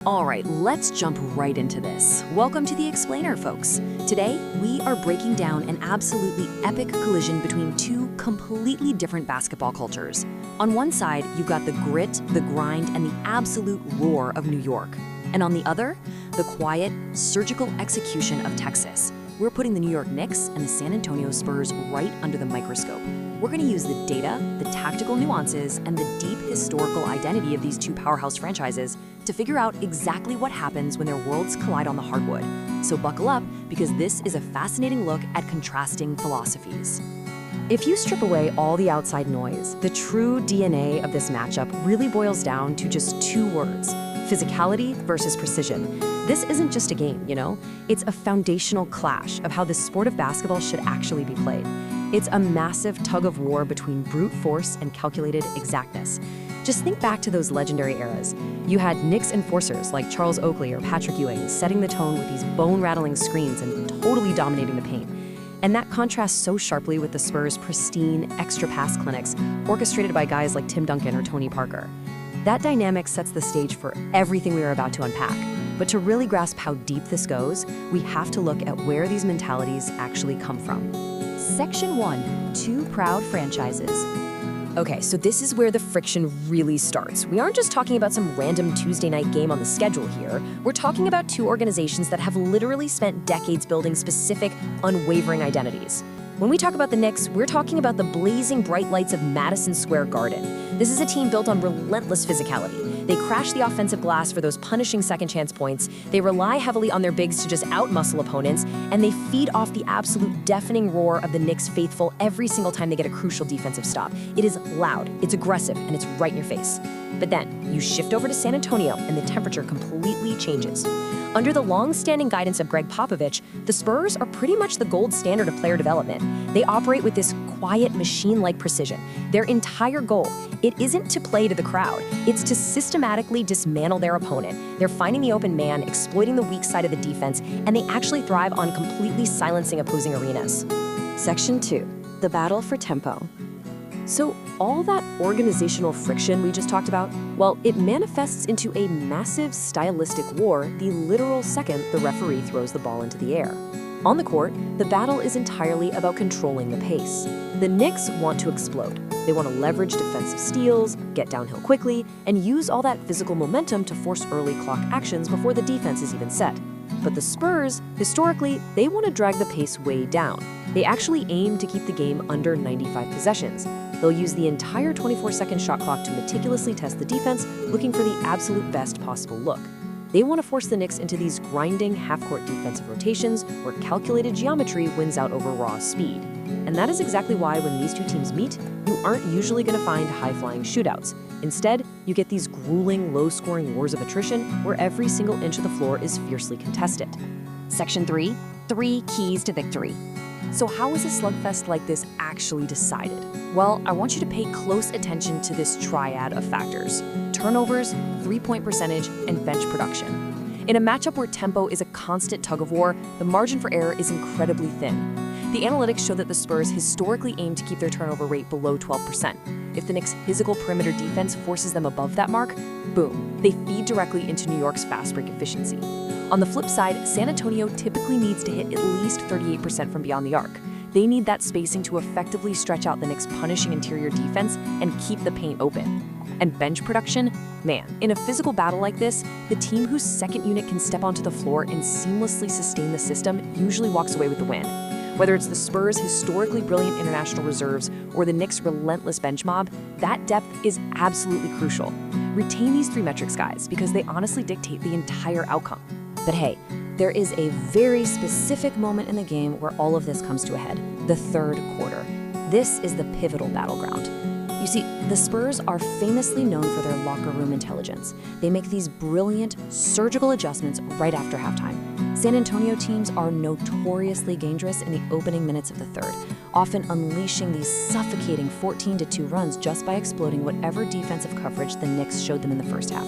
All right, let's jump right into this. Welcome to The Explainer, folks. Today, we are breaking down an absolutely epic collision between two completely different basketball cultures. On one side, you've got the grit, the grind, and the absolute roar of New York. And on the other, the quiet, surgical execution of Texas. We're putting the New York Knicks and the San Antonio Spurs right under the microscope. We're going to use the data, the tactical nuances, and the deep historical identity of these two powerhouse franchises to figure out exactly what happens when their worlds collide on the hardwood. So buckle up, because this is a fascinating look at contrasting philosophies. If you strip away all the outside noise, the true DNA of this matchup really boils down to just two words: physicality versus precision. This isn't just a game, It's a foundational clash of how the sport of basketball should actually be played. It's a massive tug-of-war between brute force and calculated exactness. Just think back to those legendary eras. You had Knicks enforcers like Charles Oakley or Patrick Ewing setting the tone with these bone-rattling screens and totally dominating the paint. And that contrasts so sharply with the Spurs' pristine extra pass clinics orchestrated by guys like Tim Duncan or Tony Parker. That dynamic sets the stage for everything we are about to unpack. But to really grasp how deep this goes, we have to look at where these mentalities actually come from. Section 1, two proud franchises. Okay, so this is where the friction really starts. We aren't just talking about some random Tuesday night game on the schedule here. We're talking about two organizations that have literally spent decades building specific, unwavering identities. When we talk about the Knicks, we're talking about the blazing bright lights of Madison Square Garden. This is a team built on relentless physicality. They crash the offensive glass for those punishing second-chance points, they rely heavily on their bigs to just out-muscle opponents, and they feed off the absolute deafening roar of the Knicks faithful every single time they get a crucial defensive stop. It is loud, it's aggressive, and it's right in your face. But then, you shift over to San Antonio, and the temperature completely changes. Under the long-standing guidance of Gregg Popovich, the Spurs are pretty much the gold standard of player development. They operate with this quiet, machine-like precision. Their entire goal, it isn't to play to the crowd, it's to systematically dismantle their opponent. They're finding the open man, exploiting the weak side of the defense, and they actually thrive on completely silencing opposing arenas. Section 2, the battle for tempo. So all that organizational friction we just talked about, well, it manifests into a massive stylistic war the literal second the referee throws the ball into the air. On the court, the battle is entirely about controlling the pace. The Knicks want to explode. They want to leverage defensive steals, get downhill quickly, and use all that physical momentum to force early clock actions before the defense is even set. But the Spurs, historically, they want to drag the pace way down. They actually aim to keep the game under 95 possessions. They'll use the entire 24-second shot clock to meticulously test the defense, looking for the absolute best possible look. They want to force the Knicks into these grinding half-court defensive rotations where calculated geometry wins out over raw speed. And that is exactly why when these two teams meet, you aren't usually going to find high-flying shootouts. Instead, you get these grueling, low-scoring wars of attrition where every single inch of the floor is fiercely contested. Section 3, 3 keys to victory. So how is a slugfest like this actually decided? Well, I want you to pay close attention to this triad of factors: turnovers, three-point percentage, and bench production. In a matchup where tempo is a constant tug-of-war, the margin for error is incredibly thin. The analytics show that the Spurs historically aim to keep their turnover rate below 12%. If the Knicks' physical perimeter defense forces them above that mark, boom, they feed directly into New York's fast break efficiency. On the flip side, San Antonio typically needs to hit at least 38% from beyond the arc. They need that spacing to effectively stretch out the Knicks' punishing interior defense and keep the paint open. And bench production? Man, in a physical battle like this, the team whose second unit can step onto the floor and seamlessly sustain the system usually walks away with the win. Whether it's the Spurs' historically brilliant international reserves or the Knicks' relentless bench mob, that depth is absolutely crucial. Retain these three metrics, guys, because they honestly dictate the entire outcome. But hey, there is a very specific moment in the game where all of this comes to a head: the third quarter. This is the pivotal battleground. You see, the Spurs are famously known for their locker room intelligence. They make these brilliant, surgical adjustments right after halftime. San Antonio teams are notoriously dangerous in the opening minutes of the third, often unleashing these suffocating 14-2 runs just by exploding whatever defensive coverage the Knicks showed them in the first half.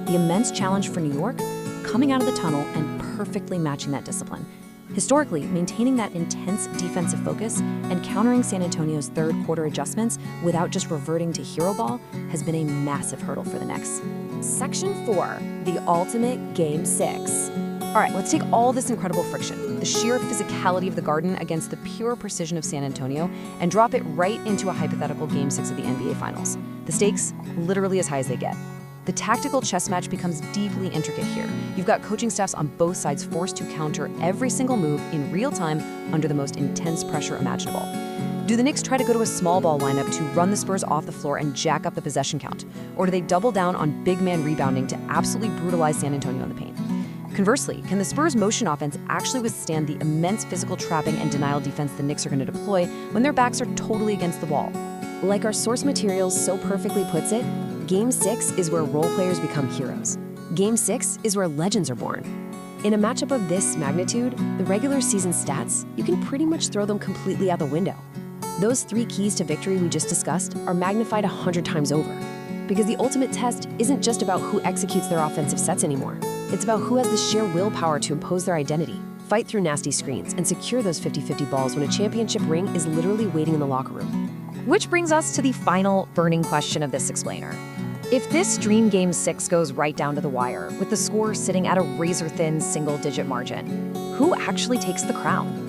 The immense challenge for New York? Coming out of the tunnel and perfectly matching that discipline. Historically, maintaining that intense defensive focus and countering San Antonio's third quarter adjustments without just reverting to hero ball has been a massive hurdle for the Knicks. Section 4, the ultimate Game 6. All right, let's take all this incredible friction, the sheer physicality of the Garden against the pure precision of San Antonio, and drop it right into a hypothetical Game 6 of the NBA Finals. The stakes, literally as high as they get. The tactical chess match becomes deeply intricate here. You've got coaching staffs on both sides forced to counter every single move in real time under the most intense pressure imaginable. Do the Knicks try to go to a small ball lineup to run the Spurs off the floor and jack up the possession count? Or do they double down on big man rebounding to absolutely brutalize San Antonio in the paint? Conversely, can the Spurs' motion offense actually withstand the immense physical trapping and denial defense the Knicks are going to deploy when their backs are totally against the wall? Like our source materials so perfectly puts it, Game 6 is where role players become heroes. Game 6 is where legends are born. In a matchup of this magnitude, the regular season stats, you can pretty much throw them completely out the window. Those 3 keys to victory we just discussed are magnified 100 times over. Because the ultimate test isn't just about who executes their offensive sets anymore. It's about who has the sheer willpower to impose their identity, fight through nasty screens, and secure those 50-50 balls when a championship ring is literally waiting in the locker room. Which brings us to the final burning question of this explainer. If this dream Game 6 goes right down to the wire, with the score sitting at a razor-thin single-digit margin, who actually takes the crown?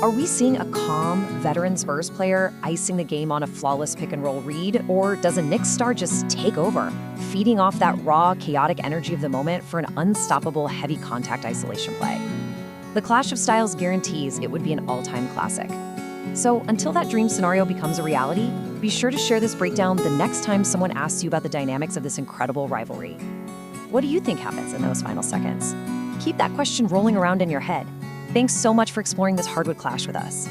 Are we seeing a calm, veteran Spurs player icing the game on a flawless pick-and-roll read, or does a Knicks star just take over, feeding off that raw, chaotic energy of the moment for an unstoppable heavy-contact isolation play? The clash of styles guarantees it would be an all-time classic. So until that dream scenario becomes a reality, be sure to share this breakdown the next time someone asks you about the dynamics of this incredible rivalry. What do you think happens in those final seconds? Keep that question rolling around in your head. Thanks so much for exploring this hardwood clash with us.